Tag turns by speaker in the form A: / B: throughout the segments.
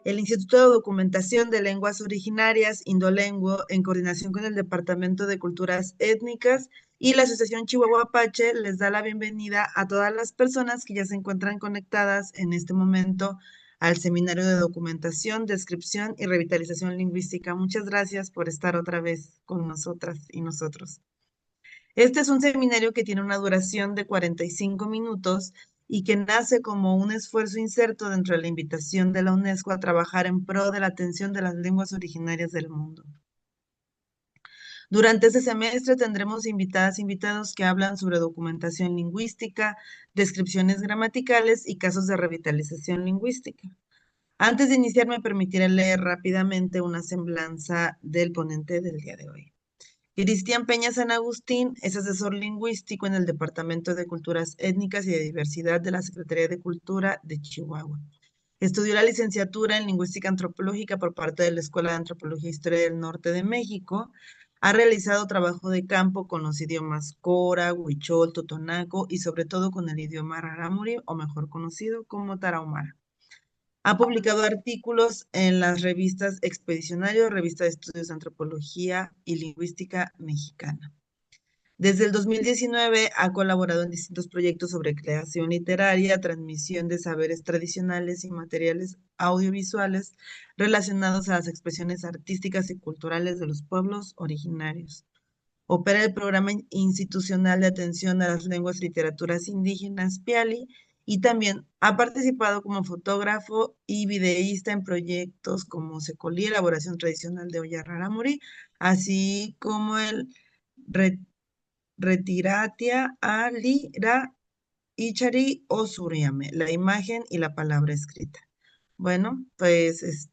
A: El Instituto de Documentación de Lenguas Originarias, Indolenguo, en coordinación con el Departamento de Culturas Étnicas y la Asociación Chihuahua Apache, les da la bienvenida a todas las personas que ya se encuentran conectadas en este momento al Seminario de Documentación, Descripción y Revitalización Lingüística. Muchas gracias por estar otra vez con nosotras y nosotros. Este es un seminario que tiene una duración de 45 minutos y que nace como un esfuerzo inserto dentro de la invitación de la UNESCO a trabajar en pro de la atención de las lenguas originarias del mundo. Durante este semestre tendremos invitadas e invitados que hablan sobre documentación lingüística, descripciones gramaticales y casos de revitalización lingüística. Antes de iniciar, me permitiré leer rápidamente una semblanza del ponente del día de hoy. Cristian Peña San Agustín es asesor lingüístico en el Departamento de Culturas Étnicas y de Diversidad de la Secretaría de Cultura de Chihuahua. Estudió la licenciatura en Lingüística Antropológica por parte de la Escuela de Antropología e Historia del Norte de México. Ha realizado trabajo de campo con los idiomas Cora, Huichol, Totonaco y sobre todo con el idioma Rarámuri, o mejor conocido como Tarahumara. Ha publicado artículos en las revistas Expedicionario, Revista de Estudios de Antropología y Lingüística Mexicana. Desde el 2019 ha colaborado en distintos proyectos sobre creación literaria, transmisión de saberes tradicionales y materiales audiovisuales relacionados a las expresiones artísticas y culturales de los pueblos originarios. Opera el Programa Institucional de Atención a las Lenguas y Literaturas Indígenas, PIALI, y también ha participado como fotógrafo y videísta en proyectos como Secolí, elaboración tradicional de olla rarámuri, así como el Retiratia Alira Ichari o Suriame, la imagen y la palabra escrita. Bueno, pues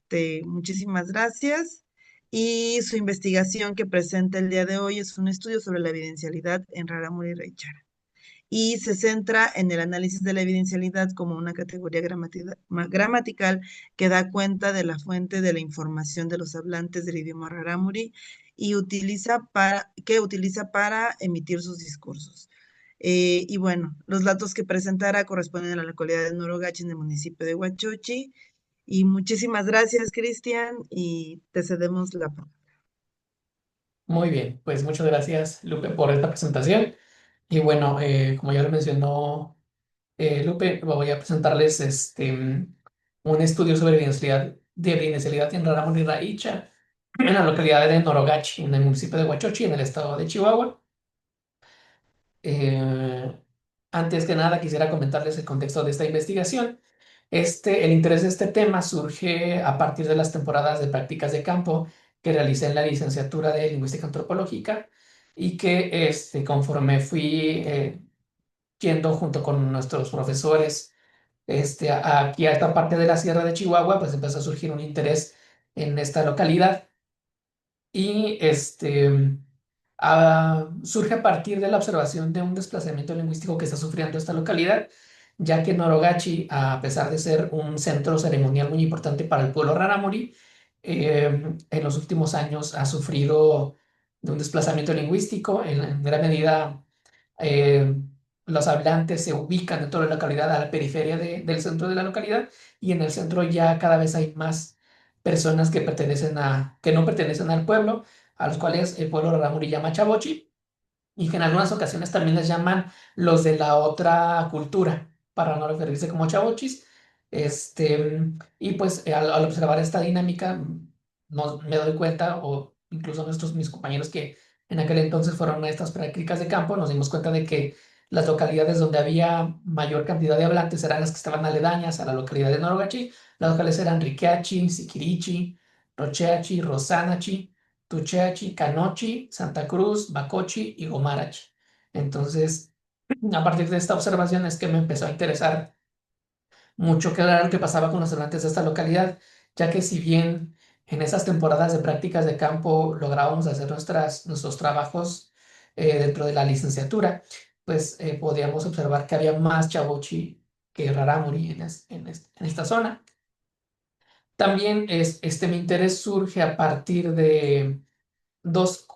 A: muchísimas gracias. Y su investigación que presenta el día de hoy es un estudio sobre la evidencialidad en Rarámuri y Raichara. Y se centra en el análisis de la evidencialidad como una categoría gramatical que da cuenta de la fuente de la información de los hablantes del idioma Rarámuri y que utiliza para emitir sus discursos. Y bueno, los datos que presentará corresponden a la localidad de Norogachi en el municipio de Huachochi. Y muchísimas gracias, Cristian, y te cedemos la palabra.
B: Muy bien, pues muchas gracias, Lupe, por esta presentación. Y bueno, como ya lo mencionó Lupe, voy a presentarles un estudio sobre evidencialidad en Rarámuri y Raicha, en la localidad de Norogachi, en el municipio de Huachochi, en el estado de Chihuahua. Eh, Antes que nada, quisiera comentarles el contexto de esta investigación. El interés de este tema surge a partir de las temporadas de prácticas de campo que realicé en la licenciatura de Lingüística Antropológica y que conforme fui yendo junto con nuestros profesores aquí a esta parte de la Sierra de Chihuahua, pues empezó a surgir un interés en esta localidad y surge a partir de la observación de un desplazamiento lingüístico que está sufriendo esta localidad, ya que Norogachi, a pesar de ser un centro ceremonial muy importante para el pueblo rarámuri, en los últimos años ha sufrido de un desplazamiento lingüístico. En gran medida, eh, los hablantes se ubican dentro de la localidad a la periferia del centro de la localidad, y en el centro ya cada vez hay más personas que no pertenecen al pueblo, a los cuales el pueblo rarámuri llama chavochi, y que en algunas ocasiones también les llaman los de la otra cultura, para no referirse como chavochis. Y pues al observar esta dinámica, no, me doy cuenta, o incluso mis compañeros que en aquel entonces fueron a estas prácticas de campo, nos dimos cuenta de que las localidades donde había mayor cantidad de hablantes eran las que estaban aledañas a la localidad de Norogachi. Las locales eran Riqueachi, Siquirichi, Rocheachi, Rosanachi, Tucheachi, Canochi, Santa Cruz, Bacochi y Gomarachi. Entonces, a partir de esta observación es que me empezó a interesar mucho qué era lo que pasaba con los hablantes de esta localidad, ya que si bien en esas temporadas de prácticas de campo lográbamos hacer nuestros trabajos dentro de la licenciatura, pues podíamos observar que había más chavochi que rarámuri en esta zona. También mi interés surge a partir de dos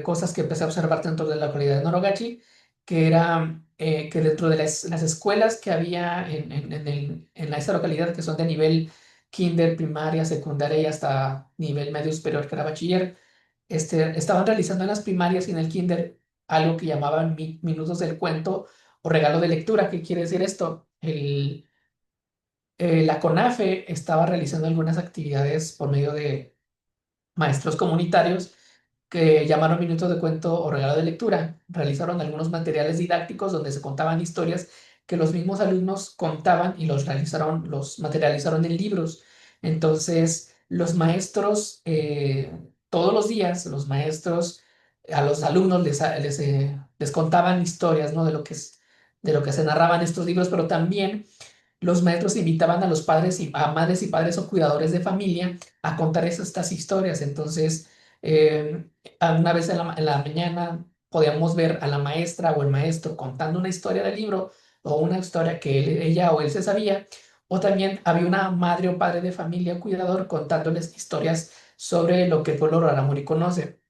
B: cosas que empecé a observar dentro de la localidad de Norogachi, que era que dentro de las escuelas que había en esta localidad, que son de nivel kinder, primaria, secundaria y hasta nivel medio superior que era bachiller, estaban realizando en las primarias y en el kinder algo que llamaban minutos del cuento o regalo de lectura. ¿Qué quiere decir esto? La CONAFE estaba realizando algunas actividades por medio de maestros comunitarios que llamaron Minutos de Cuento o Regalo de Lectura. Realizaron algunos materiales didácticos donde se contaban historias que los mismos alumnos contaban y los materializaron en libros. Entonces, los maestros, todos los días, los maestros a los alumnos les contaban historias, ¿no? De lo que se narraban estos libros, pero también los maestros invitaban a los padres y a madres y padres o cuidadores de familia a contar estas historias. Entonces, una vez en la mañana podíamos ver a la maestra o el maestro contando una historia del libro o una historia que ella o él se sabía, o también había una madre o padre de familia o cuidador contándoles historias sobre lo que el pueblo rarámuri conoce.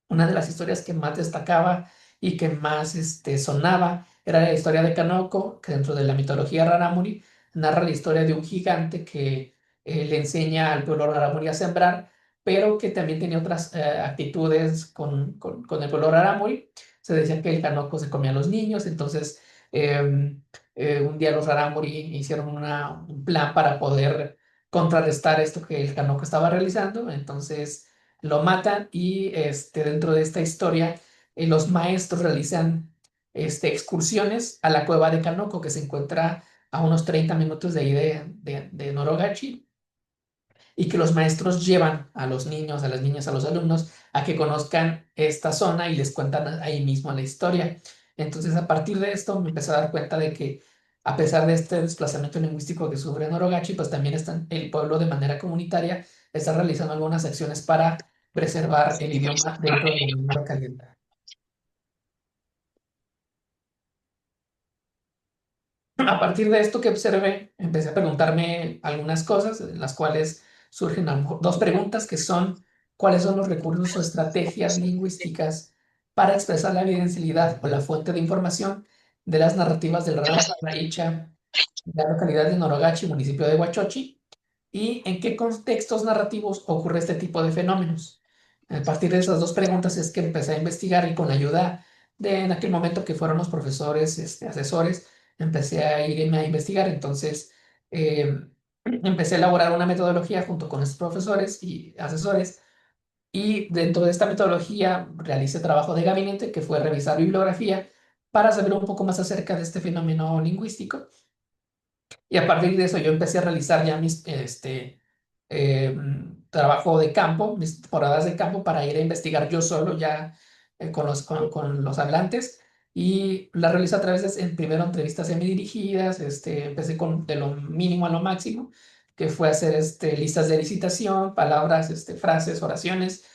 B: Una de las historias que más destacaba y que más sonaba era la historia de Kanoko, que dentro de la mitología rarámuri narra la historia de un gigante que le enseña al pueblo rarámuri a sembrar, pero que también tenía otras actitudes con el pueblo rarámuri. Se decía que el Kanoko se comía a los niños, entonces un día los rarámuri hicieron un plan para poder contrarrestar esto que el Kanoko estaba realizando. Entonces lo matan y dentro de esta historia los maestros realizan excursiones a la cueva de Kanoko, que se encuentra a unos 30 minutos de ahí de Norogachi, y que los maestros llevan a los niños, a las niñas, a los alumnos a que conozcan esta zona y les cuentan ahí mismo la historia. Entonces, a partir de esto me empecé a dar cuenta de que a pesar de este desplazamiento lingüístico que sufre Norogachi, pues también el pueblo de manera comunitaria está realizando algunas acciones para preservar el idioma dentro de la misma localidad. A partir de esto que observé, empecé a preguntarme algunas cosas, en las cuales surgen a lo mejor dos preguntas que son: ¿cuáles son los recursos o estrategias lingüísticas para expresar la evidencialidad o la fuente de información de las narrativas del Rama Paraicha, de la localidad de Norogachi, municipio de Huachochi? ¿Y en qué contextos narrativos ocurre este tipo de fenómenos? A partir de esas dos preguntas es que empecé a investigar, y con la ayuda de en aquel momento que fueron los profesores, asesores, empecé a irme a investigar. Entonces, empecé a elaborar una metodología junto con estos profesores y asesores, y dentro de esta metodología realicé trabajo de gabinete, que fue revisar bibliografía para saber un poco más acerca de este fenómeno lingüístico. Y a partir de eso yo empecé a realizar ya trabajo de campo, mis temporadas de campo, para ir a investigar yo solo ya con los hablantes. Y la realizo a través de, primero, entrevistas semidirigidas. Empecé de lo mínimo a lo máximo, que fue hacer listas de licitación, palabras, frases, oraciones.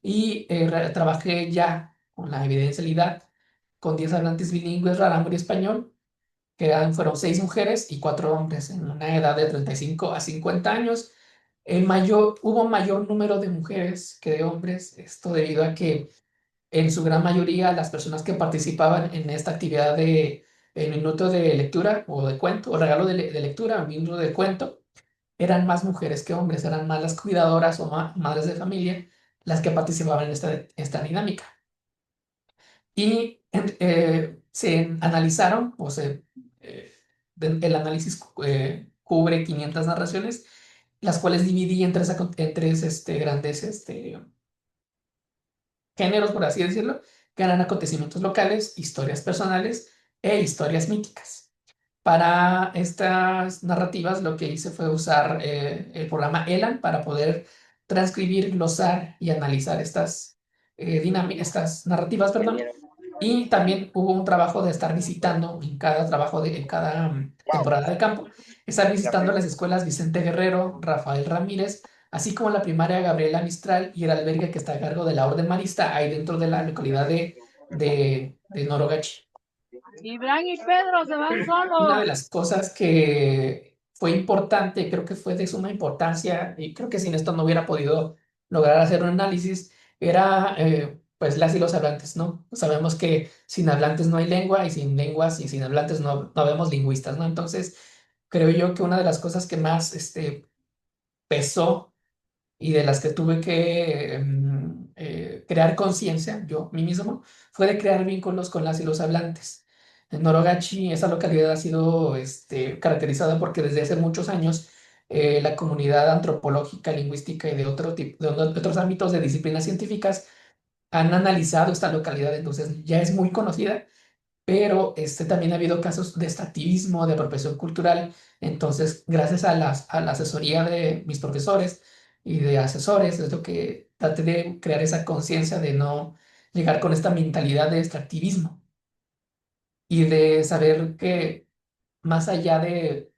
B: Y trabajé ya con la evidencialidad con 10 hablantes bilingües, rarámuri español, fueron 6 mujeres y 4 hombres en una edad de 35 a 50 años. Hubo mayor número de mujeres que de hombres, esto debido a que en su gran mayoría las personas que participaban en esta actividad de el minuto de lectura o de cuento o regalo de lectura, un minuto de cuento, eran más mujeres que hombres, eran más las cuidadoras o madres de familia las que participaban en esta dinámica. Y se analizaron, eh, el análisis cubre 500 narraciones, las cuales dividí en tres grandes géneros, por así decirlo, que eran acontecimientos locales, historias personales e historias míticas. Para estas narrativas lo que hice fue usar el programa ELAN para poder transcribir, glosar y analizar estas narrativas, perdón. Y también hubo un trabajo de estar visitando en cada temporada de campo, estar visitando las escuelas Vicente Guerrero, Rafael Ramírez, así como la primaria Gabriela Mistral y el albergue que está a cargo de la Orden Marista, ahí dentro de la localidad de Norogachi.
C: Iván y Pedro se van
B: Una de
C: solos.
B: las cosas que fue importante, creo que fue de suma importancia, y creo que sin esto no hubiera podido lograr hacer un análisis, era pues las y los hablantes, ¿no? Sabemos que sin hablantes no hay lengua, y sin lenguas y sin hablantes no vemos lingüistas, ¿no? Entonces, creo yo que una de las cosas que más pesó y de las que tuve que crear conciencia, yo mí mismo, fue de crear vínculos con las y los hablantes. En Norogachi, esa localidad ha sido caracterizada porque desde hace muchos años la comunidad antropológica, lingüística y de otro tipo, de otros ámbitos de disciplinas científicas han analizado esta localidad, entonces ya es muy conocida, pero también ha habido casos de extractivismo, de apropiación cultural. Entonces, gracias a la asesoría de mis profesores y de asesores, es lo que traté de crear esa conciencia de no llegar con esta mentalidad de extractivismo y de saber que más allá de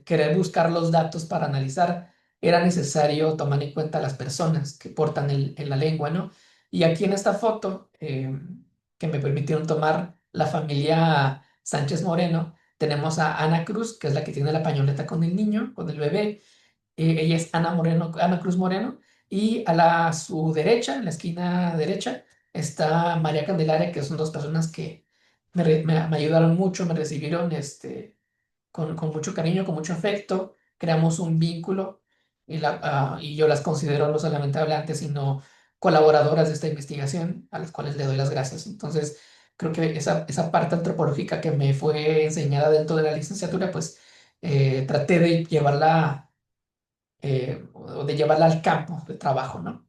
B: querer buscar los datos para analizar, era necesario tomar en cuenta las personas que portan en la lengua, ¿no? Y aquí en esta foto que me permitieron tomar la familia Sánchez Moreno, tenemos a Ana Cruz, que es la que tiene la pañoleta con el niño, con el bebé. Ella es Ana Moreno, Ana Cruz Moreno, y a su derecha, en la esquina derecha, está María Candelaria, que son dos personas que me ayudaron mucho, me recibieron con mucho cariño, con mucho afecto, creamos un vínculo y yo las considero no solamente hablantes, sino colaboradoras de esta investigación, a las cuales le doy las gracias. Entonces, creo que esa parte antropológica que me fue enseñada dentro de la licenciatura, pues traté de llevarla, o de llevarla al campo de trabajo, ¿no?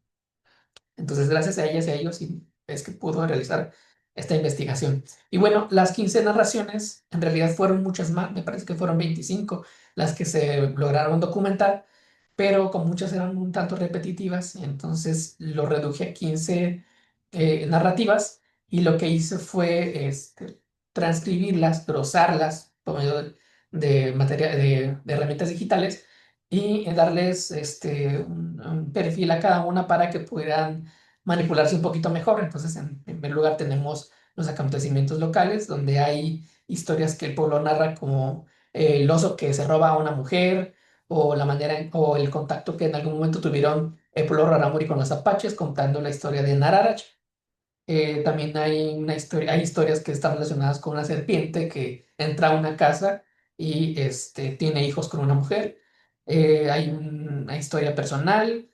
B: Entonces, gracias a ellas y a ellos sí, es que pudo realizar esta investigación. Y bueno, las 15 narraciones, en realidad fueron muchas más, me parece que fueron 25 las que se lograron documentar, pero como muchas eran un tanto repetitivas, entonces lo reduje a 15 narrativas y lo que hice fue transcribirlas, glosarlas por medio de, de herramientas digitales y darles un perfil a cada una para que pudieran manipularse un poquito mejor. Entonces, en primer lugar, tenemos los acontecimientos locales, donde hay historias que el pueblo narra como el oso que se roba a una mujer, o la manera, o el contacto que en algún momento tuvieron el pueblo rarámuri con los apaches, contando la historia de Nararach. También hay una historia, hay historias que están relacionadas con una serpiente que entra a una casa y tiene hijos con una mujer. Hay una historia personal.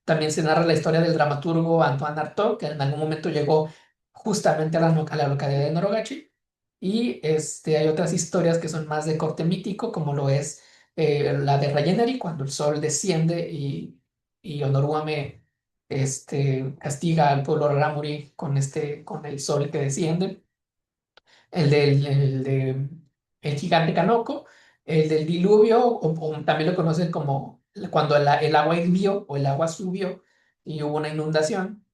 B: También se narra la historia del dramaturgo Antoine Artaud, que en algún momento llegó justamente a a la localidad de Norogachi. Y hay otras historias que son más de corte mítico, como lo es la de Rayeneri, cuando el sol desciende y Onoruame castiga al pueblo rarámuri con, con el sol que desciende, el de el gigante Canoco, el del diluvio, o también lo conocen como cuando el agua hirvió o el agua subió y hubo una inundación,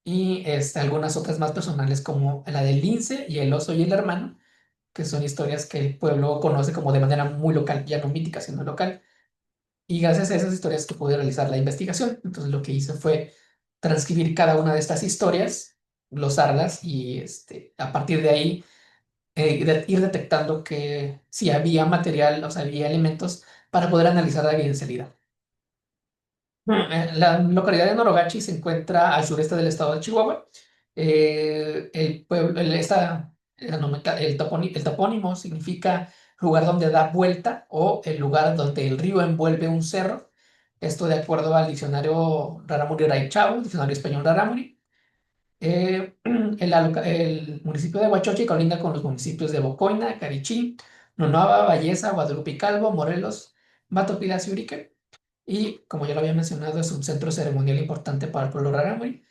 B: y algunas otras más personales como la del lince y el oso y el hermano, que son historias que el pueblo conoce como de manera muy local, ya no mítica, sino local. Y gracias a esas historias que pude realizar la investigación. Entonces lo que hice fue transcribir cada una de estas historias, glosarlas y a partir de ahí ir detectando que si había material, o sea, había elementos para poder analizar la evidencialidad. La localidad de Norogachi se encuentra al sureste del estado de Chihuahua. El pueblo, el topónimo significa lugar donde da vuelta o el lugar donde el río envuelve un cerro. Esto de acuerdo al diccionario Rarámuri Raichao, diccionario español Rarámuri. El municipio de Huachochi colinda con los municipios de Bocoina, Carichí, Nonaba, Valleza, Guadalupe Calvo, Morelos, Matopilas y Urique. Y como ya lo había mencionado, es un centro ceremonial importante para el pueblo rarámuri.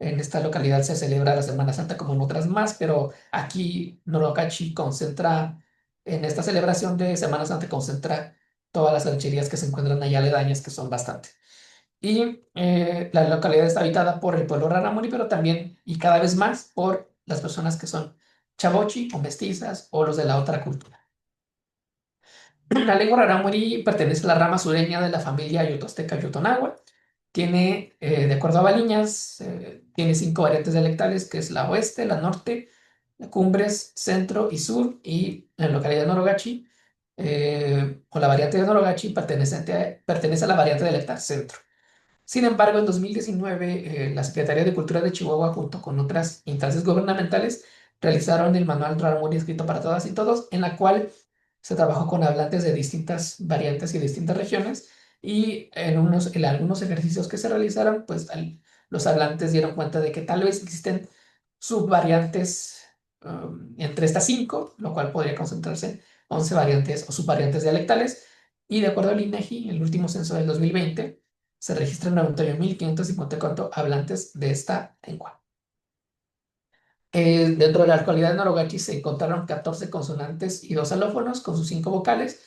B: En esta localidad se celebra la Semana Santa como en otras más, pero aquí Norocachi concentra, en esta celebración de Semana Santa, concentra todas las rancherías que se encuentran allá aledañas, que son bastante. Y la localidad está habitada por el pueblo rarámuri, pero también y cada vez más por las personas que son chavochi o mestizas o los de la otra cultura. La lengua rarámuri pertenece a la rama sureña de la familia Yotosteca Yotonagua. Tiene, de acuerdo a Baliñas, tiene 5 variantes dialectales, que es la oeste, la norte, la cumbres, centro y sur, y la localidad de Norogachi, o la variante de Norogachi, pertenece a la variante dialectal centro. Sin embargo, en 2019, la Secretaría de Cultura de Chihuahua, junto con otras instancias gubernamentales, realizaron el Manual Rarámuri escrito para todas y todos, en la cual se trabajó con hablantes de distintas variantes y distintas regiones, y en algunos ejercicios que se realizaron, pues los hablantes dieron cuenta de que tal vez existen subvariantes entre estas 5, lo cual podría concentrarse en 11 variantes o subvariantes dialectales, y de acuerdo al INEGI, el último censo del 2020, se registran 91.554 hablantes de esta lengua. Dentro de la localidad de Norogachi se encontraron 14 consonantes y 2 alófonos con sus 5 vocales.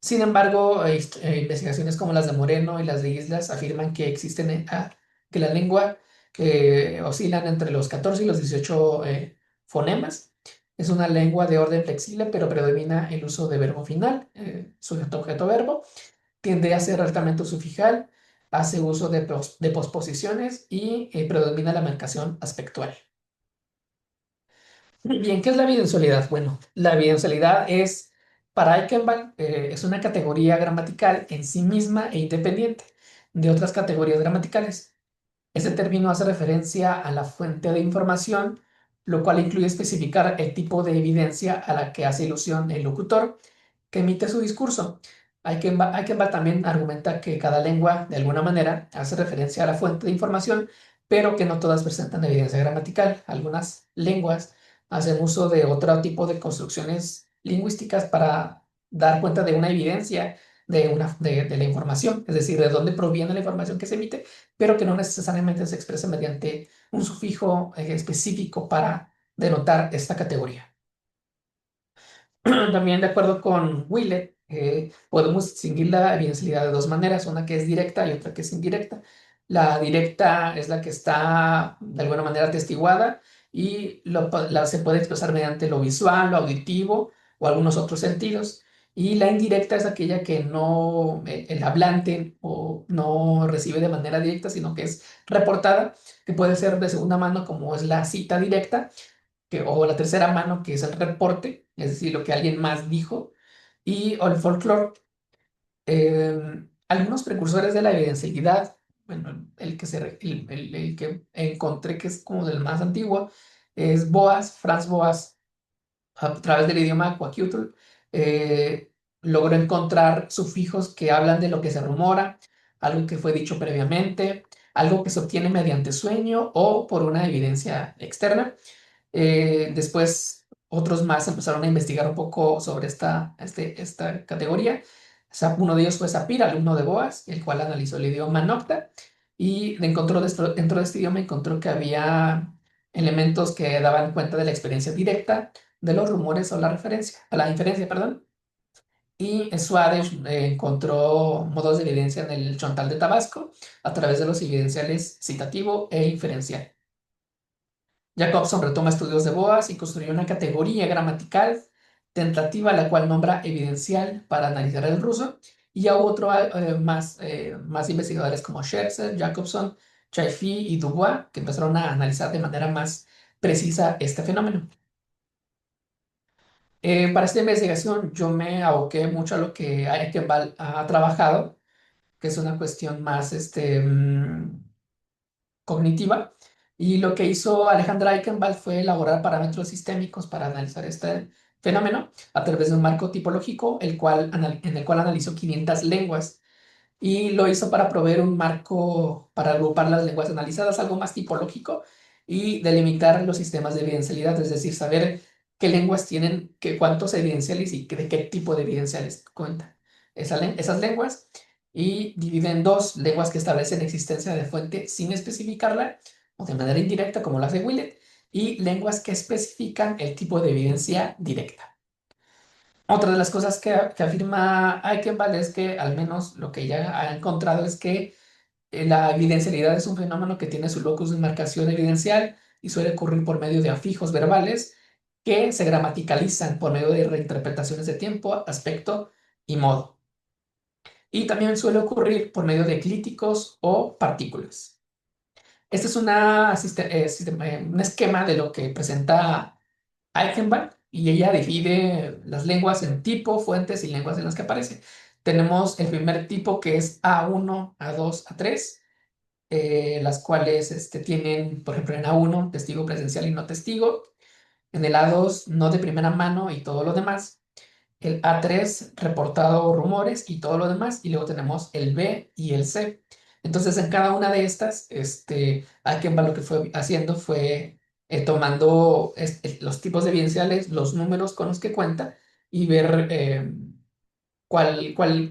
B: Sin embargo, investigaciones como las de Moreno y las de Islas afirman que que la lengua oscilan entre los 14 y los 18 fonemas. Es una lengua de orden flexible, pero predomina el uso de verbo final, sujeto, objeto, verbo. Tiende a ser altamente sufijal, hace uso de posposiciones y predomina la marcación aspectual. Bien, ¿qué es la evidencialidad? Bueno, la evidencialidad para Eichenbach, es una categoría gramatical en sí misma e independiente de otras categorías gramaticales. Ese término hace referencia a la fuente de información, lo cual incluye especificar el tipo de evidencia a la que hace ilusión el locutor que emite su discurso. Eichenbach también argumenta que cada lengua, de alguna manera, hace referencia a la fuente de información, pero que no todas presentan evidencia gramatical. Algunas lenguas hacen uso de otro tipo de construcciones lingüísticas para dar cuenta de una evidencia de la información, es decir, de dónde proviene la información que se emite, pero que no necesariamente se expresa mediante un sufijo específico para denotar esta categoría. También, de acuerdo con Willett, podemos distinguir la evidencialidad de dos maneras, una que es directa y otra que es indirecta. La directa es la que está de alguna manera atestiguada y se puede expresar mediante lo visual, lo auditivo o algunos otros sentidos. Y la indirecta es aquella que no, el hablante no recibe de manera directa, sino que es reportada, que puede ser de segunda mano, como es la cita directa, o la tercera mano, que es el reporte, es decir, lo que alguien más dijo, o el folclore. Algunos precursores de la evidencialidad, bueno, el que encontré que es como del más antiguo, es Franz Boas, a través del idioma Kwakiutl, logró encontrar sufijos que hablan de lo que se rumora, algo que fue dicho previamente, algo que se obtiene mediante sueño o por una evidencia externa. Después, otros más empezaron a investigar un poco sobre esta categoría. Uno de ellos fue Sapir, alumno de Boas, el cual analizó el idioma Nocta y dentro de este idioma encontró que había elementos que daban cuenta de la experiencia directa, de los rumores o a la inferencia, perdón. Y Suárez encontró modos de evidencia en el Chontal de Tabasco a través de los evidenciales citativo e inferencial. Jacobson retoma estudios de Boas y construyó una categoría gramatical tentativa, la cual nombra evidencial para analizar el ruso, y hubo más investigadores como Scherzer, Jacobson, Chaifi y Dubois, que empezaron a analizar de manera más precisa este fenómeno. Para esta investigación yo me aboqué mucho a lo que Eichenbach ha trabajado, que es una cuestión más cognitiva. Y lo que hizo Alejandra Eichenbach fue elaborar parámetros sistémicos para analizar este fenómeno a través de un marco tipológico, en el cual analizó 500 lenguas. Y lo hizo para proveer un marco para agrupar las lenguas analizadas, algo más tipológico, y delimitar los sistemas de evidencialidad, es decir, saber qué lenguas tienen, cuántos evidenciales y de qué tipo de evidenciales cuentan esas lenguas, y divide en dos: lenguas que establecen existencia de fuente sin especificarla o de manera indirecta, como lo hace Willett, y lenguas que especifican el tipo de evidencia directa. Otra de las cosas que afirma Eichenbach es que, al menos lo que ella ha encontrado, es que la evidencialidad es un fenómeno que tiene su locus de marcación evidencial y suele ocurrir por medio de afijos verbales que se gramaticalizan por medio de reinterpretaciones de tiempo, aspecto y modo. Y también suele ocurrir por medio de clíticos o partículas. Este es un esquema de lo que presenta Eichenbach, y ella divide las lenguas en tipo, fuentes y lenguas en las que aparece. Tenemos el primer tipo, que es A1, A2, A3, las cuales tienen, por ejemplo, en A1, testigo presencial y no testigo; en el A2, no de primera mano y todo lo demás; el A3 reportado rumores y todo lo demás, y luego tenemos el B y el C. Entonces, en cada una de estas, Akenba lo que fue haciendo fue tomando los tipos de evidenciales, los números con los que cuenta y ver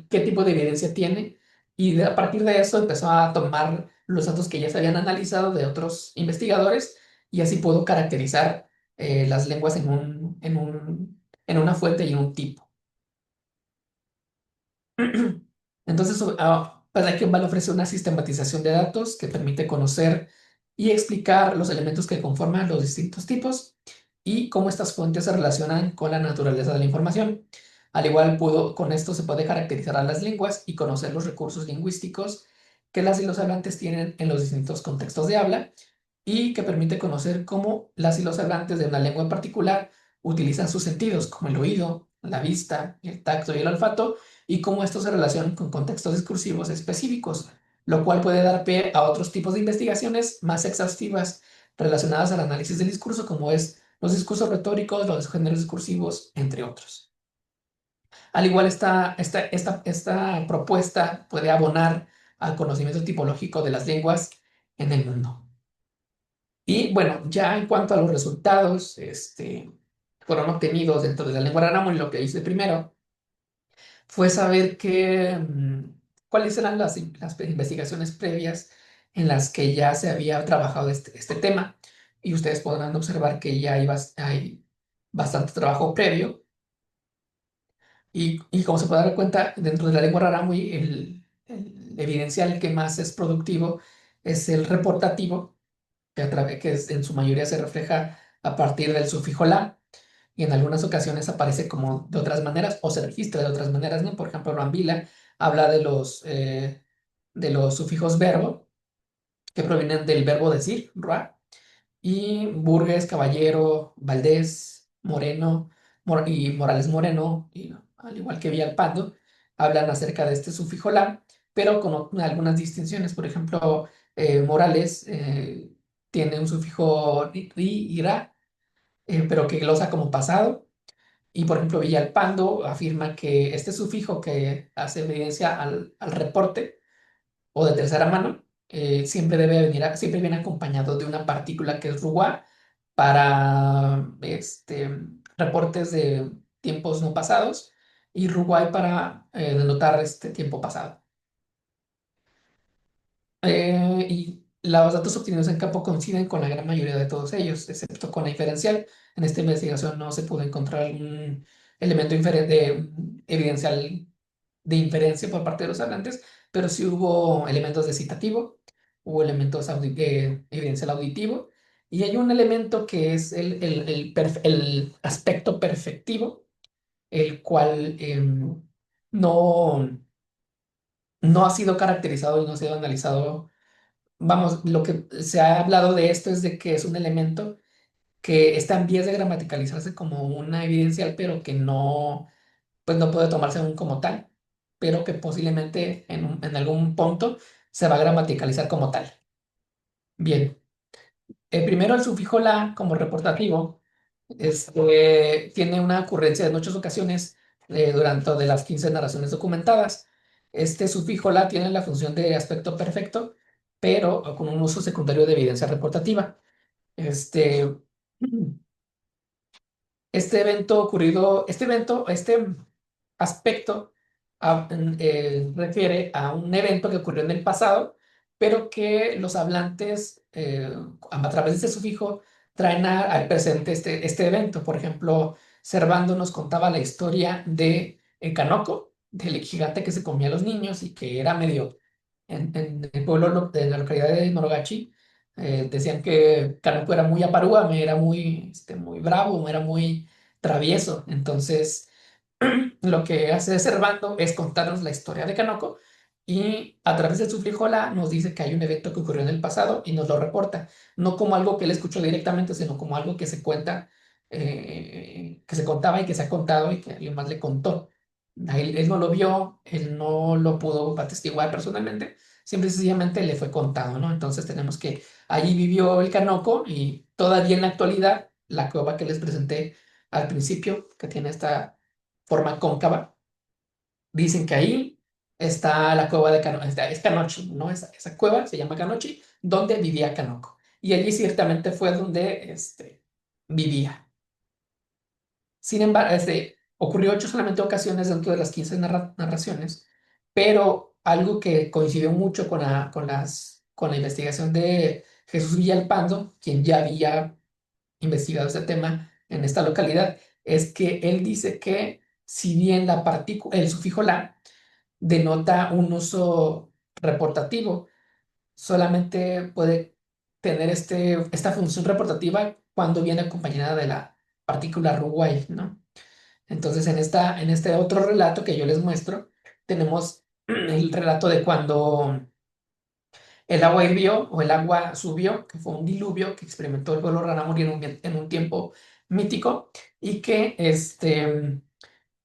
B: qué tipo de evidencia tiene. Y a partir de eso empezó a tomar los datos que ya se habían analizado de otros investigadores y así pudo caracterizar las lenguas en una fuente y en un tipo. Entonces, pues Akenbal ofrece una sistematización de datos que permite conocer y explicar los elementos que conforman los distintos tipos y cómo estas fuentes se relacionan con la naturaleza de la información. Al igual, con esto se puede caracterizar a las lenguas y conocer los recursos lingüísticos que las y los hablantes tienen en los distintos contextos de habla y que permite conocer cómo las y los hablantes de una lengua en particular utilizan sus sentidos, como el oído, la vista, el tacto y el olfato, y cómo estos se relacionan con contextos discursivos específicos, lo cual puede dar pie a otros tipos de investigaciones más exhaustivas relacionadas al análisis del discurso, como es los discursos retóricos, los géneros discursivos, entre otros. Al igual, esta propuesta puede abonar al conocimiento tipológico de las lenguas en el mundo. Y bueno, ya en cuanto a los resultados, fueron obtenidos dentro de la lengua Rarámuri, lo que hice primero fue saber cuáles eran las investigaciones previas en las que ya se había trabajado este tema. Y ustedes podrán observar que ya hay bastante trabajo previo. Y como se puede dar cuenta, dentro de la lengua Rarámuri, el evidencial que más es productivo es el reportativo, en su mayoría se refleja a partir del sufijo la, y en algunas ocasiones aparece como de otras maneras o se registra de otras maneras, ¿no? Por ejemplo, Rambila habla de los sufijos verbo, que provienen del verbo decir, ra, y Burgues, Caballero, Valdés, Moreno y Morales Moreno, y, al igual que Villalpando, hablan acerca de este sufijo la, pero con algunas distinciones. Por ejemplo, Morales tiene un sufijo ri y ra, pero que glosa como pasado. Y por ejemplo, Villalpando afirma que este sufijo que hace evidencia al reporte o de tercera mano, siempre viene acompañado de una partícula que es ruá para reportes de tiempos no pasados y ruguay para denotar este tiempo pasado. Y los datos obtenidos en campo coinciden con la gran mayoría de todos ellos, excepto con la inferencial. En esta investigación no se pudo encontrar algún elemento evidencial de inferencia por parte de los hablantes, pero sí hubo elementos de citativo, hubo elementos de evidencial auditivo, y hay un elemento que es el aspecto perfectivo, el cual no, no ha sido caracterizado y no ha sido analizado. Vamos, lo que se ha hablado de esto es de que es un elemento que está en vías de gramaticalizarse como una evidencial, pero que no, pues no puede tomarse aún como tal, pero que posiblemente en algún punto se va a gramaticalizar como tal. Bien, primero el sufijo la como reportativo tiene una ocurrencia en muchas ocasiones durante de las 15 narraciones documentadas. Este sufijo la tiene la función de aspecto perfecto, pero con un uso secundario de evidencia reportativa. Este, este aspecto refiere a un evento que ocurrió en el pasado, pero que los hablantes, a través de este sufijo, traen al presente este evento. Por ejemplo, Servando nos contaba la historia de Canoco, del gigante que se comía a los niños y que era medio, en el pueblo de la localidad de Norogachi, decían que Canoco era muy aparúame, era muy bravo, era muy travieso. Entonces, lo que hace Servando es contarnos la historia de Canoco y a través de su frijola nos dice que hay un evento que ocurrió en el pasado y nos lo reporta, no como algo que él escuchó directamente, sino como algo que se cuenta, que se contaba y que se ha contado y que alguien más le contó. Él no lo vio, él no lo pudo atestiguar personalmente, simple y sencillamente le fue contado, ¿no? Entonces tenemos que allí vivió el Canoco y todavía en la actualidad la cueva que les presenté al principio, que tiene forma cóncava. Dicen que ahí está la cueva de Canochi, es Canochi, ¿no? Esa cueva se llama Canochi, donde vivía Canoco. Y allí ciertamente fue donde vivía. Sin embargo, ocurrió 8 solamente ocasiones dentro de las 15 narraciones, pero algo que coincidió mucho con la investigación de Jesús Villalpando, quien ya había investigado este tema en esta localidad, es que él dice que si bien el sufijo la denota un uso reportativo, solamente puede tener esta función reportativa cuando viene acompañada de la partícula Ruguay, ¿no? Entonces, en este otro relato que yo les muestro, tenemos el relato de cuando el agua hirvió o el agua subió, que fue un diluvio que experimentó el pueblo Rarámuri en un tiempo mítico y que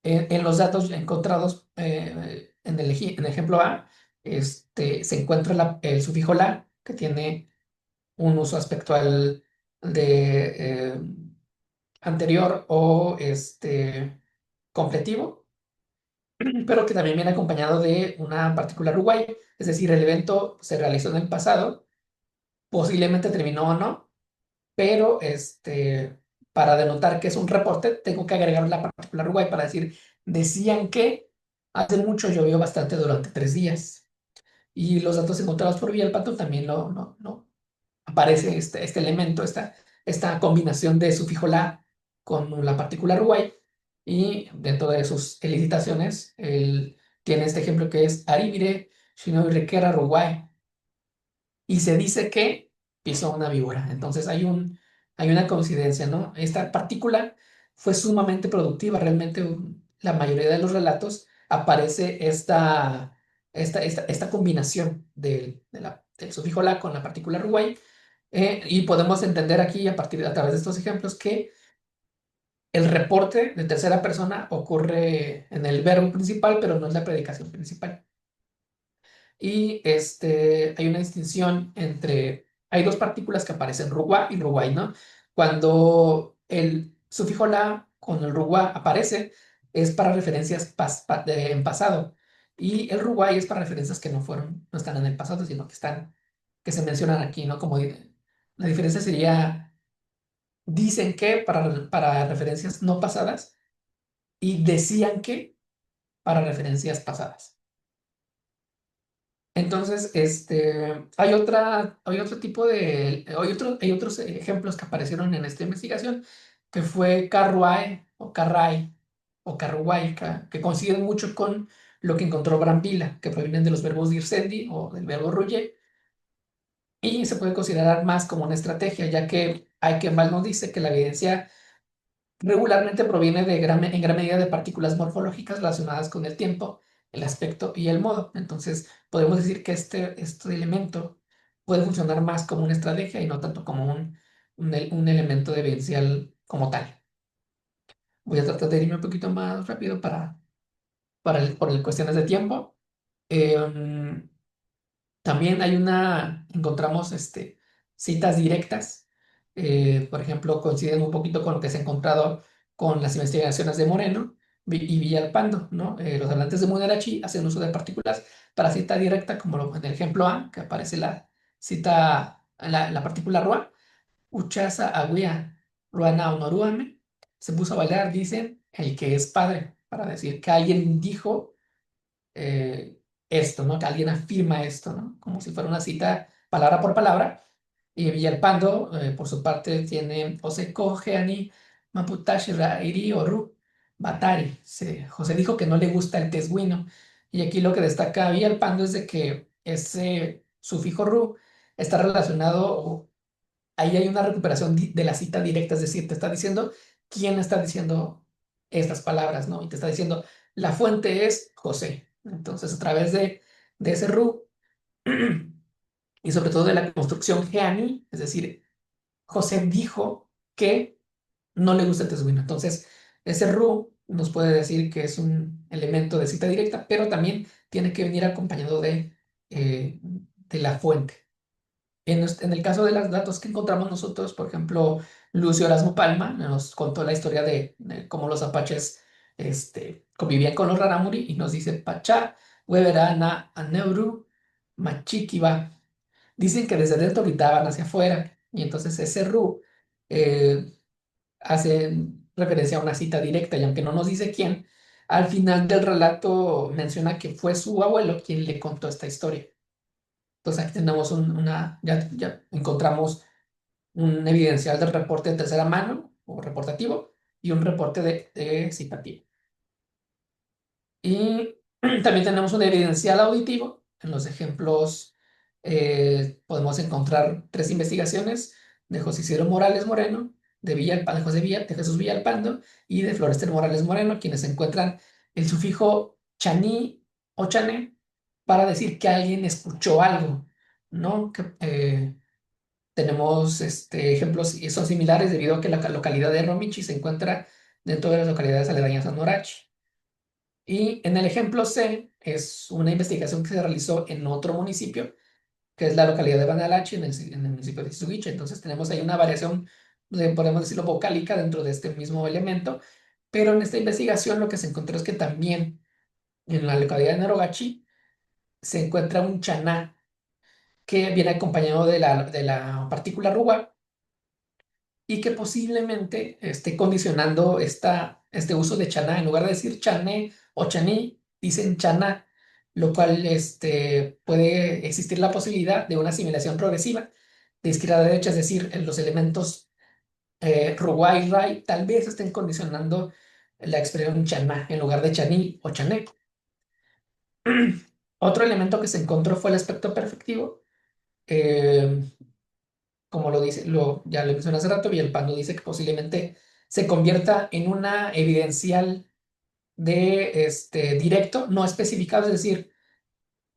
B: en los datos encontrados en el ejemplo A, se encuentra el sufijo la, que tiene un uso aspectual de anterior o completivo, pero que también viene acompañado de una partícula Uruguay, es decir, el evento se realizó en el pasado, posiblemente terminó o no, pero para denotar que es un reporte, tengo que agregar la partícula Uruguay para decir, decían que hace mucho llovió bastante durante 3 días. Y los datos encontrados por Villalpando también no aparece este elemento, esta combinación de sufijo la con la partícula Uruguay. Y dentro de sus elicitaciones, él tiene este ejemplo que es Aribire, Shinoirequera, Uruguay, y se dice que pisó una víbora. Entonces hay una coincidencia, ¿no? Esta partícula fue sumamente productiva. Realmente la mayoría de los relatos aparece esta combinación del sufijo la con la partícula Uruguay. Y podemos entender aquí, a través de estos ejemplos, que el reporte de tercera persona ocurre en el verbo principal, pero no es la predicación principal. Y hay una distinción hay dos partículas que aparecen, ruguá y ruguay, ¿no? Cuando el sufijo la con el ruguá aparece, es para referencias en pasado. Y el ruguay es para referencias que no están en el pasado, sino que se mencionan aquí, ¿no? La diferencia sería, dicen que para referencias no pasadas y decían que para referencias pasadas. Entonces, hay otros ejemplos que aparecieron en esta investigación, que fue Carruae o Carray o Carruay, que coinciden mucho con lo que encontró Brambilla, que provienen de los verbos dircendi o del verbo ruye, y se puede considerar más como una estrategia, ya que hay quien mal nos dice que la evidencia regularmente proviene en gran medida de partículas morfológicas relacionadas con el tiempo, el aspecto y el modo. Entonces, podemos decir que este elemento puede funcionar más como una estrategia y no tanto como un elemento evidencial como tal. Voy a tratar de irme un poquito más rápido por las cuestiones de tiempo. Em, También encontramos citas directas, por ejemplo, coinciden un poquito con lo que se ha encontrado con las investigaciones de Moreno y Villalpando, ¿no? Los hablantes de Munerachi hacen uso de partículas para cita directa, como en el ejemplo A, que aparece la partícula Rua, Uchaza, Aguía, Ruana, Onoruame, se puso a bailar, dicen, el que es padre, para decir que alguien dijo eh, esto, ¿no? Que alguien afirma esto, ¿no? Como si fuera una cita palabra por palabra. Y Villalpando, por su parte, tiene José Cogeani, Maputashi, Rairi, Oru, Batari. José dijo que no le gusta el tesguino. Y aquí lo que destaca Villalpando es de que ese sufijo ru está relacionado, ahí hay una recuperación de la cita directa, es decir, te está diciendo quién está diciendo estas palabras, ¿no? Y te está diciendo, la fuente es José. Entonces, a través de ese RU y sobre todo de la construcción Geani, es decir, José dijo que no le gusta el tesguino. Entonces, ese RU nos puede decir que es un elemento de cita directa, pero también tiene que venir acompañado de la fuente. En el caso de los datos que encontramos nosotros, por ejemplo, Lucio Erasmo Palma nos contó la historia de cómo los apaches convivían con los rarámuri y nos dice Pachá, Weberana, Aneuru, Machikiba. Dicen que desde dentro gritaban hacia afuera y entonces ese Ru eh, hace referencia a una cita directa y aunque no nos dice quién, al final del relato menciona que fue su abuelo quien le contó esta historia. Entonces aquí tenemos ya encontramos un evidencial del reporte de tercera mano o reportativo y un reporte de citativo. Y también tenemos un evidencial auditivo. En los ejemplos podemos encontrar 3 investigaciones de José Isidro Morales Moreno, de Jesús Villalpando y de Florester Morales Moreno, quienes encuentran el sufijo chaní o chané para decir que alguien escuchó algo, ¿no? Tenemos ejemplos y son similares debido a que la localidad de Romichi se encuentra dentro de las localidades aledañas a Norachi. Y en el ejemplo C es una investigación que se realizó en otro municipio, que es la localidad de Banalachi, en el municipio de Tsugiche. Entonces tenemos ahí una variación, podemos decirlo, vocálica dentro de este mismo elemento, pero en esta investigación lo que se encontró es que también en la localidad de Narogachi se encuentra un chaná que viene acompañado de la partícula ruba y que posiblemente esté condicionando este uso de chaná. En lugar de decir chané o chaní, dicen chaná, lo cual puede existir la posibilidad de una asimilación progresiva de izquierda a derecha, es decir, en los elementos ruá y rai tal vez estén condicionando la expresión chaná en lugar de chaní o chané. Otro elemento que se encontró fue el aspecto perfectivo. eh, Como lo dice, ya lo mencioné hace rato, Villalpando dice que posiblemente se convierta en una evidencial de directo, no especificado, es decir,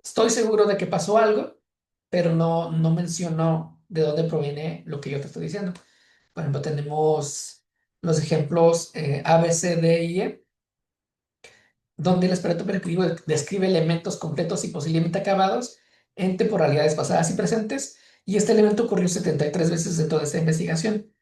B: estoy seguro de que pasó algo, pero no mencionó de dónde proviene lo que yo te estoy diciendo. Por ejemplo, tenemos los ejemplos A, B, C, D y E, donde el espectro predictivo describe elementos completos y posiblemente acabados en temporalidades pasadas y presentes, y este elemento ocurrió 73 veces dentro de esta investigación.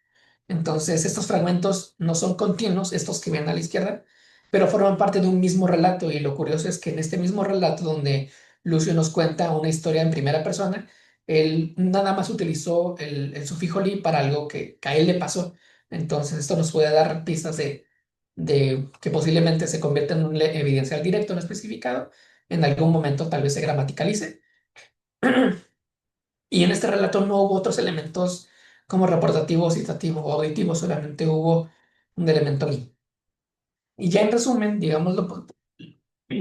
B: Entonces, estos fragmentos no son continuos, estos que ven a la izquierda, pero forman parte de un mismo relato. Y lo curioso es que en este mismo relato, donde Lucio nos cuenta una historia en primera persona, él nada más utilizó el sufijo li para algo que a él le pasó. Entonces, esto nos puede dar pistas de que posiblemente se convierta en un evidencial directo no especificado. En algún momento tal vez se gramaticalice. Y en este relato no hubo otros elementos como reportativo, citativo o auditivo, solamente hubo un elemento li. Y ya en resumen, digámoslo,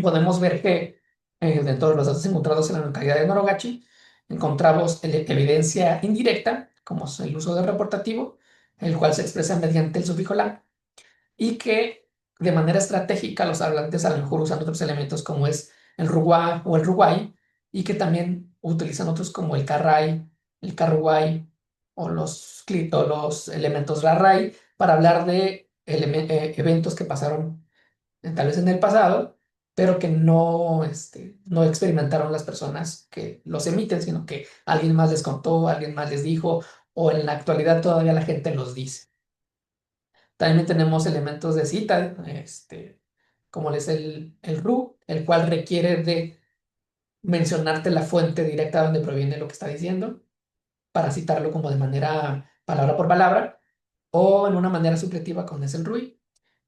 B: podemos ver que dentro de los datos encontrados en la localidad de Norogachi, encontramos evidencia indirecta, como es el uso del reportativo, el cual se expresa mediante el sufijo la, y que de manera estratégica los hablantes a lo mejor usan otros elementos como es el ruguá o el ruguay, y que también utilizan otros como el carray, el carruay o los elementos rarray para hablar de eventos que pasaron tal vez en el pasado, pero que no experimentaron las personas que los emiten, sino que alguien más les contó, alguien más les dijo, o en la actualidad todavía la gente los dice. También tenemos elementos de cita, como es el RU, el cual requiere de mencionarte la fuente directa donde proviene lo que está diciendo, para citarlo como de manera palabra por palabra, o en una manera subjetiva, como es el RUI.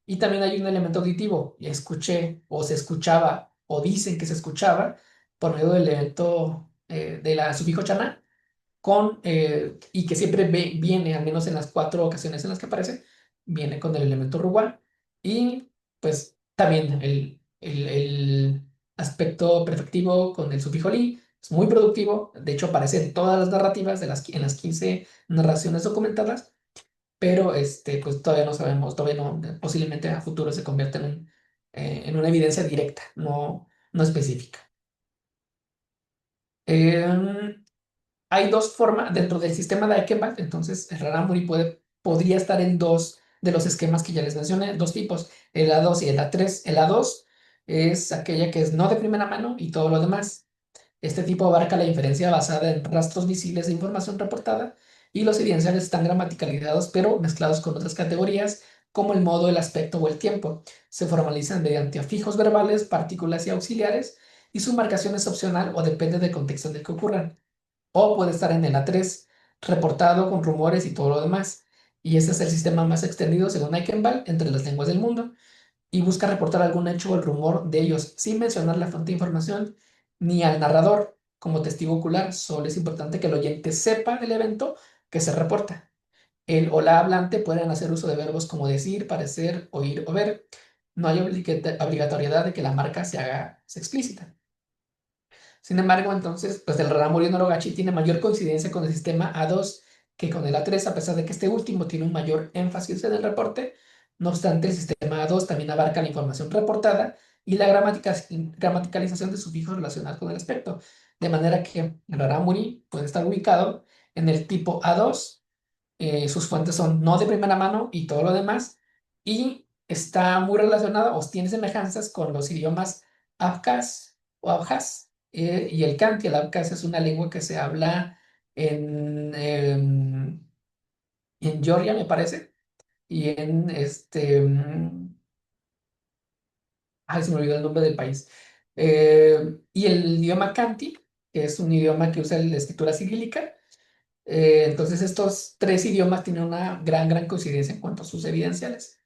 B: Y también hay un elemento auditivo, y escuché, o se escuchaba, o dicen que se escuchaba, por medio del elemento de la sufijo chaná, y que siempre viene, al menos en las 4 ocasiones en las que aparece, viene con el elemento ruguá. Y pues también el aspecto perfectivo con el sufijo li es muy productivo. De hecho, aparece en todas las narrativas en las 15 narraciones documentadas, pero pues todavía no sabemos, todavía no, posiblemente a futuro se convierta en una evidencia directa, no específica. Hay 2 formas dentro del sistema de Aikenbach, entonces el Raramuri podría estar en 2 de los esquemas que ya les mencioné, 2 tipos, el A2 y el A3. El A2 es aquella que es no de primera mano y todo lo demás. Este tipo abarca la inferencia basada en rastros visibles de información reportada y los evidenciales están gramaticalizados pero mezclados con otras categorías como el modo, el aspecto o el tiempo. Se formalizan mediante afijos verbales, partículas y auxiliares, y su marcación es opcional o depende del contexto en el que ocurran. O puede estar en el A3, reportado con rumores y todo lo demás. Y este es el sistema más extendido, según Eichenbach, entre las lenguas del mundo, y busca reportar algún hecho o el rumor de ellos, sin mencionar la fuente de información ni al narrador como testigo ocular. Solo es importante que el oyente sepa del evento que se reporta. El o la hablante pueden hacer uso de verbos como decir, parecer, oír o ver. No hay obligatoriedad de que la marca sea explícita. Sin embargo, entonces, pues el Raramuri Norogachi tiene mayor coincidencia con el sistema A2 que con el A3, a pesar de que este último tiene un mayor énfasis en el reporte. No obstante, el sistema A2 también abarca la información reportada y la gramaticalización de sufijos relacionados con el aspecto. De manera que el Raramuri puede estar ubicado en el tipo A2. Sus fuentes son no de primera mano y todo lo demás, y está muy relacionado o tiene semejanzas con los idiomas abkhaz o abjaz, y el Kanti. El abkhaz es una lengua que se habla en Georgia, me parece, y ay, se me olvidó el nombre del país. Y el idioma Kanti, que es un idioma que usa la escritura cirílica. Entonces estos tres idiomas tienen una gran coincidencia en cuanto a sus evidenciales.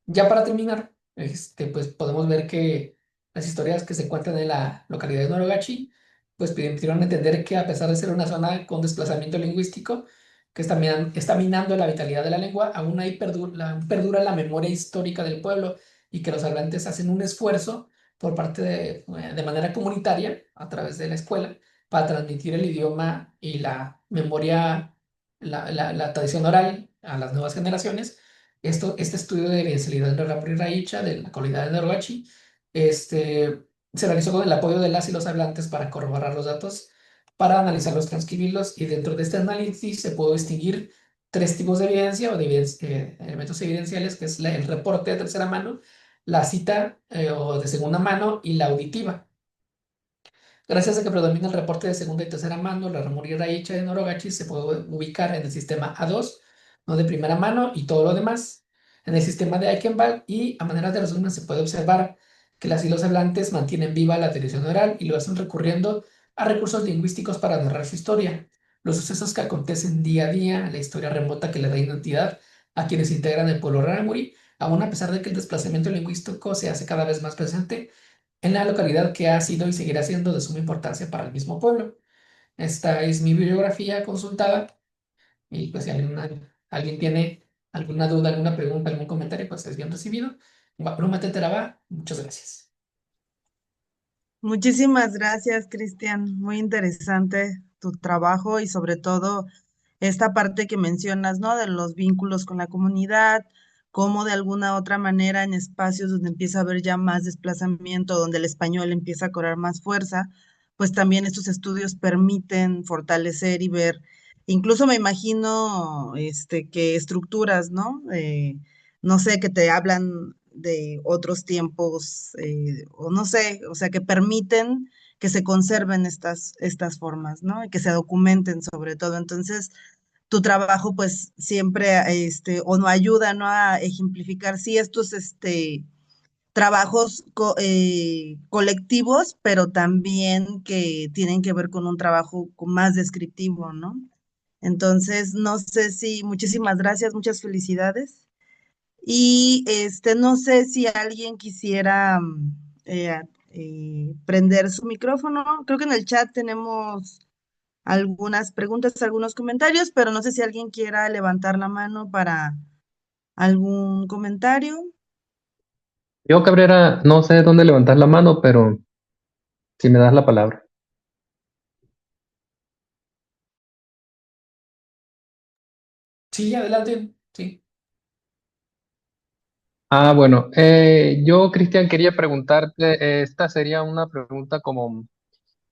B: Ya para terminar, pues podemos ver que las historias que se encuentran en la localidad de Norogachi, pues permitieron entender que, a pesar de ser una zona con desplazamiento lingüístico que está minando la vitalidad de la lengua, aún ahí perdura la memoria histórica del pueblo, y que los hablantes hacen un esfuerzo por parte de manera comunitaria a través de la escuela para transmitir el idioma y la memoria, la tradición oral a las nuevas generaciones. Este estudio de evidencialidad de Ramri Raicha de la comunidad de Norogachi, se realizó con el apoyo de las y los hablantes para corroborar los datos, para analizarlos, transcribirlos, y dentro de este análisis se pudo distinguir tres tipos de evidencia o de elementos evidenciales, que es el reporte de tercera mano, la cita o de segunda mano, y la auditiva. Gracias a que predomina el reporte de segunda y tercera mano, la Raramuri Raicha de Norogachi se puede ubicar en el sistema A2, no de primera mano, y todo lo demás en el sistema de Eichenbach. Y a manera de resumen se puede observar que las y los hablantes mantienen viva la tradición oral y lo hacen recurriendo a recursos lingüísticos para narrar su historia, los sucesos que acontecen día a día, la historia remota que le da identidad a quienes integran el pueblo Raramuri, aun a pesar de que el desplazamiento lingüístico se hace cada vez más presente en la localidad, que ha sido y seguirá siendo de suma importancia para el mismo pueblo. Esta es mi bibliografía consultada, y pues si alguien tiene alguna duda, alguna pregunta, algún comentario, pues es bien recibido. Guapluma Teteraba, muchas gracias.
A: Muchísimas gracias, Cristian. Muy interesante tu trabajo y sobre todo esta parte que mencionas, ¿no? De los vínculos con la comunidad, cómo de alguna otra manera en espacios donde empieza a haber ya más desplazamiento, donde el español empieza a cobrar más fuerza, pues también estos estudios permiten fortalecer y ver, incluso me imagino, que estructuras, ¿no? No sé, que te hablan de otros tiempos, o no sé, o sea, que permiten que se conserven estas formas, ¿no? Y que se documenten sobre todo. Entonces, tu trabajo pues siempre, o no ayuda, ¿no? A ejemplificar, sí, estos, trabajos colectivos, pero también que tienen que ver con un trabajo más descriptivo, ¿no? Entonces, no sé si, muchísimas gracias, muchas felicidades. Y no sé si alguien quisiera prender su micrófono. Creo que en el chat tenemos algunas preguntas, algunos comentarios, pero no sé si alguien quiera levantar la mano para algún comentario.
D: Yo, Cabrera, no sé dónde levantar la mano, pero si me das la palabra.
B: Sí, adelante. Sí.
D: Ah, bueno, yo, Cristian, quería preguntarte, esta sería una pregunta como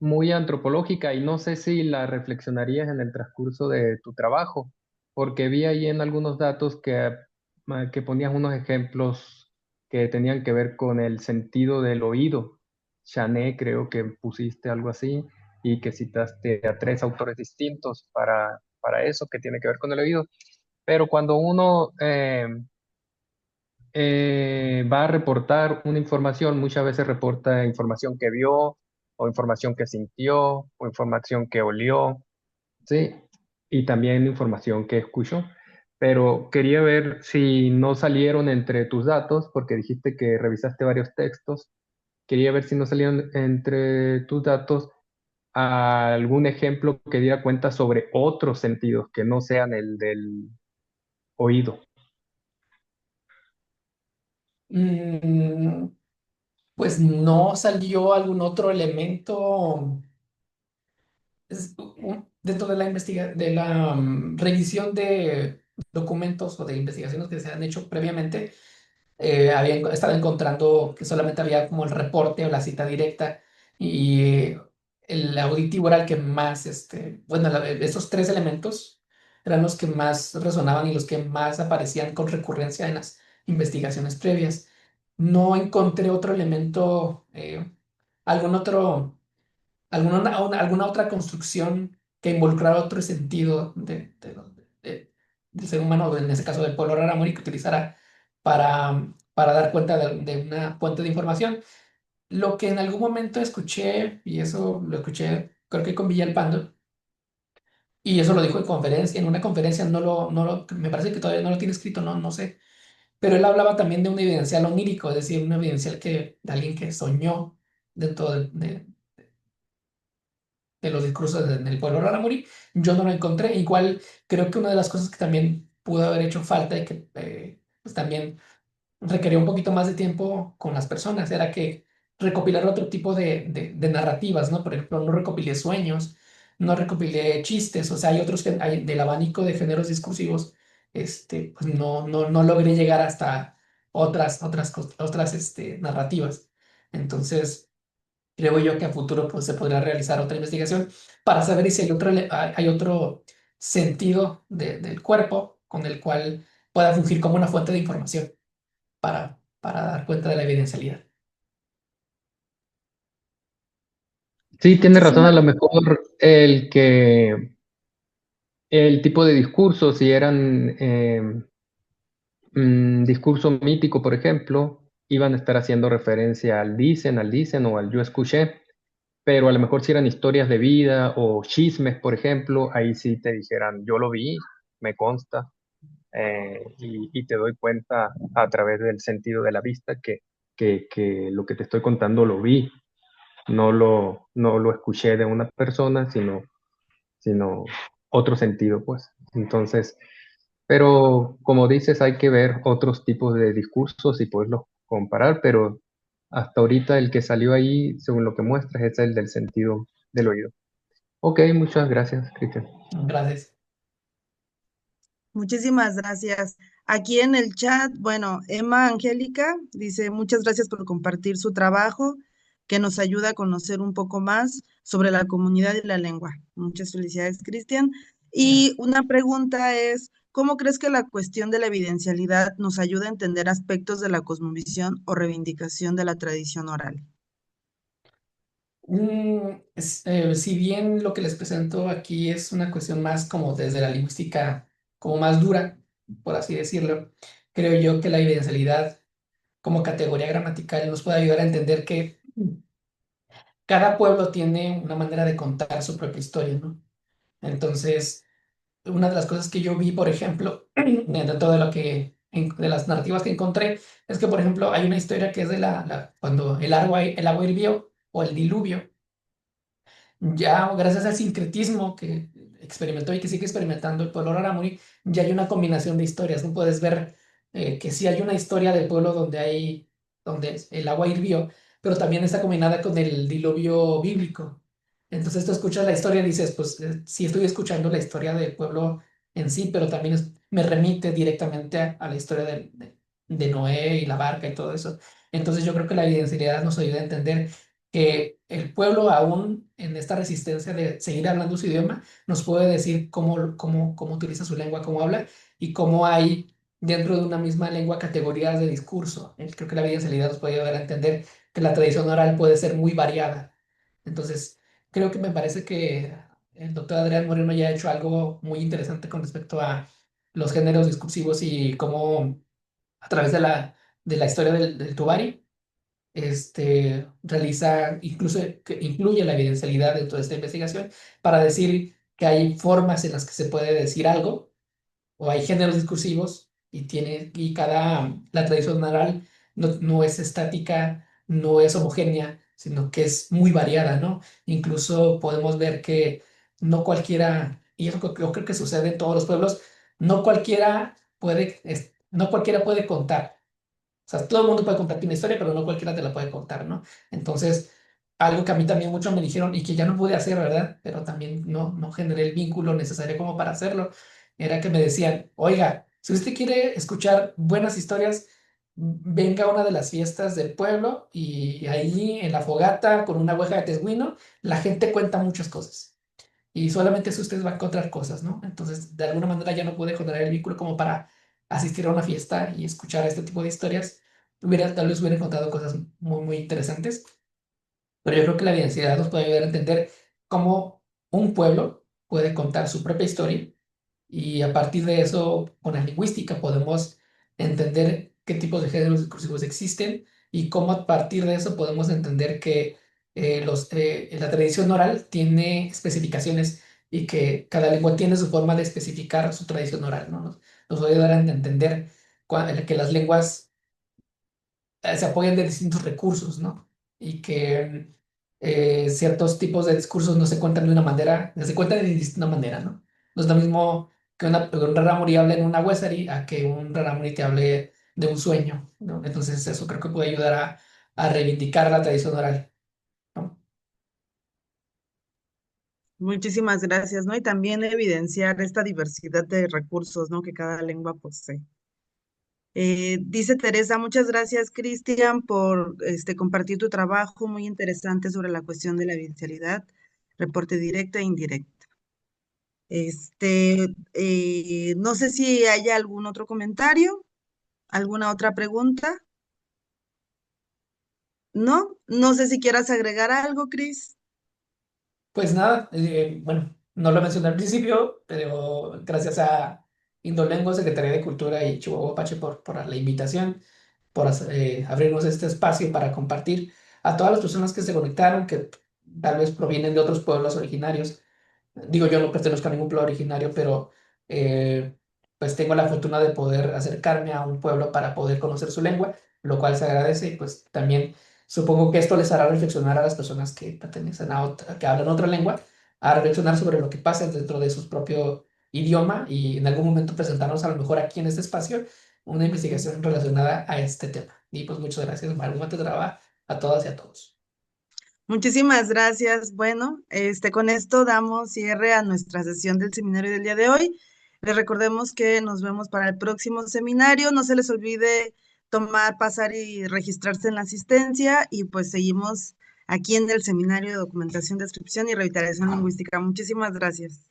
D: muy antropológica y no sé si la reflexionarías en el transcurso de tu trabajo, porque vi ahí en algunos datos que ponías unos ejemplos que tenían que ver con el sentido del oído. Chané, creo que pusiste algo así, y que citaste a tres autores distintos para eso, que tiene que ver con el oído. Pero cuando uno va a reportar una información, muchas veces reporta información que vio, o información que sintió, o información que olió, ¿sí? Y también información que escuchó. Pero quería ver si no salieron entre tus datos, porque dijiste que revisaste varios textos. Quería ver si no salieron entre tus datos algún ejemplo que diera cuenta sobre otros sentidos que no sean el del oído.
B: Mm, pues no salió algún otro elemento dentro de la revisión de documentos o de investigaciones que se han hecho previamente. Había estado encontrando que solamente había como el reporte o la cita directa y el auditivo era el que más, bueno, esos tres elementos eran los que más resonaban y los que más aparecían con recurrencia en las investigaciones previas. No encontré otro elemento, algún otro alguna otra construcción que involucrara otro sentido del ser humano, en ese caso del pueblo rarámuri, que utilizara para dar cuenta de una fuente de información. Lo que en algún momento escuché, y eso lo escuché creo que con Villalpando, y eso lo dijo en una conferencia, me parece que todavía no lo tiene escrito, no sé, pero él hablaba también de un evidencial onírico, es decir, un evidencial de alguien que soñó dentro de los discursos en el pueblo rarámuri. Yo no lo encontré. Igual creo que una de las cosas que también pudo haber hecho falta y que pues también requería un poquito más de tiempo con las personas era que recopilar otro tipo de narrativas, ¿no? Por ejemplo, no recopilé sueños, no recopilé chistes, o sea, hay otros que hay del abanico de géneros discursivos, pues no logré llegar hasta otras narrativas. Entonces, creo yo que a futuro pues, se podrá realizar otra investigación para saber si hay otro sentido del cuerpo con el cual pueda fungir como una fuente de información para dar cuenta de la evidencialidad.
D: Sí, tiene razón, a
A: Muchísimas,
D: lo mejor el tipo de discursos, si eran discurso mítico, por ejemplo, iban a estar haciendo referencia al dicen o al yo escuché, pero a lo mejor si eran historias de vida o chismes, por ejemplo, ahí sí te dijeran, yo lo vi, me consta, y te doy cuenta a través del sentido de la vista que lo que te estoy contando lo vi, no lo escuché de una persona, sino otro sentido, pues. Entonces, pero como dices, hay que ver otros tipos de discursos y poderlos comparar, pero hasta ahorita el que salió ahí, según lo que muestras, es el del sentido del oído. Ok, muchas gracias, Cristian.
B: Gracias.
A: muchísimas gracias. Aquí en el chat, bueno, Emma Angélica dice muchas gracias por compartir su trabajo, que nos ayuda a conocer un poco más sobre la comunidad y la lengua. Muchas felicidades, Cristian. Y
B: Gracias.
A: una pregunta es, ¿cómo crees que la cuestión de la evidencialidad nos ayuda a entender aspectos de la cosmovisión o reivindicación de la tradición oral?
B: Si bien lo que les presento aquí es una cuestión más como desde la lingüística, como más dura, por así decirlo, creo yo que la evidencialidad como categoría gramatical nos puede ayudar a entender que cada pueblo tiene una manera de contar su propia historia, ¿no? Entonces, una de las cosas que yo vi, por ejemplo, dentro de de las narrativas que encontré, es que, por ejemplo, hay una historia que es de cuando el agua hirvió o el diluvio. Ya gracias al sincretismo que experimentó y que sigue experimentando el pueblo rarámuri, ya hay una combinación de historias. No puedes ver que sí hay una historia del pueblo donde el agua hirvió, pero también está combinada con el diluvio bíblico. Entonces tú escuchas la historia y dices, pues sí estoy escuchando la historia del pueblo en sí, pero también me remite directamente a la historia de Noé y la barca y todo eso. Entonces yo creo que la evidencialidad nos ayuda a entender que el pueblo aún en esta resistencia de seguir hablando su idioma nos puede decir cómo utiliza su lengua, cómo habla y cómo hay dentro de una misma lengua categorías de discurso. Creo que la evidencialidad nos puede ayudar a entender que la tradición oral puede ser muy variada. Entonces, creo que me parece que el doctor Adrián Moreno ya ha hecho algo muy interesante con respecto a los géneros discursivos y cómo a través de la de la historia del Tubari. Realiza, incluso que incluye la evidencialidad de toda esta investigación para decir que hay formas en las que se puede decir algo o hay géneros discursivos la tradición oral no es estática, no es homogénea, sino que es muy variada, ¿no? Incluso podemos ver que no cualquiera, y yo creo que sucede en todos los pueblos, no cualquiera puede contar. O sea, todo el mundo puede contarte una historia, pero no cualquiera te la puede contar, ¿no? Entonces, algo que a mí también mucho me dijeron y que ya no pude hacer, ¿verdad? Pero también no generé el vínculo necesario como para hacerlo, era que me decían, oiga, si usted quiere escuchar buenas historias, venga a una de las fiestas del pueblo y ahí en la fogata con una hueja de tesguino, la gente cuenta muchas cosas. Y solamente así usted va a encontrar cosas, ¿no? Entonces, de alguna manera ya no pude generar el vínculo como para asistir a una fiesta y escuchar este tipo de historias. Tal vez hubiera encontrado cosas muy, muy interesantes, pero yo creo que la diversidad nos puede ayudar a entender cómo un pueblo puede contar su propia historia y a partir de eso, con la lingüística, podemos entender qué tipos de géneros discursivos existen y cómo a partir de eso podemos entender que la tradición oral tiene especificaciones y que cada lengua tiene su forma de especificar su tradición oral, ¿no? Nos va a ayudar a entender que las lenguas se apoyan de distintos recursos, ¿no? Y que ciertos tipos de discursos no se cuentan de una manera, no se cuentan de distinta manera, ¿no? No es lo mismo que un rarámuri hable en una huesarí a que un rarámuri te hable de un sueño, ¿no? Entonces eso creo que puede ayudar a reivindicar la tradición oral, ¿no?
A: Muchísimas gracias, ¿no? Y también evidenciar esta diversidad de recursos, ¿no? Que cada lengua posee. Dice Teresa, muchas gracias, Cristian, por compartir tu trabajo muy interesante sobre la cuestión de la evidencialidad, reporte directo e indirecto. No sé si hay algún otro comentario, alguna otra pregunta. ¿No? No sé si quieras agregar algo, Cris.
B: Pues nada, bueno, no lo mencioné al principio, pero gracias a Indolengo, Secretaría de Cultura y Chihuahua Apache por la invitación, por abrirnos este espacio para compartir a todas las personas que se conectaron, que tal vez provienen de otros pueblos originarios. Digo, yo no pertenezco a ningún pueblo originario, pero eh, pues tengo la fortuna de poder acercarme a un pueblo para poder conocer su lengua, lo cual se agradece y pues también supongo que esto les hará reflexionar a las personas que pertenecen que hablan otra lengua, a reflexionar sobre lo que pasa dentro de su propio idioma y en algún momento presentarnos a lo mejor aquí en este espacio una investigación relacionada a este tema. Y pues muchas gracias, Maru Matedraba, a todas y a todos.
A: Muchísimas gracias. Bueno, con esto damos cierre a nuestra sesión del seminario del día de hoy. Les recordemos que nos vemos para el próximo seminario. No se les olvide tomar, pasar y registrarse en la asistencia y pues seguimos aquí en el seminario de documentación, descripción y revitalización lingüística. Muchísimas gracias.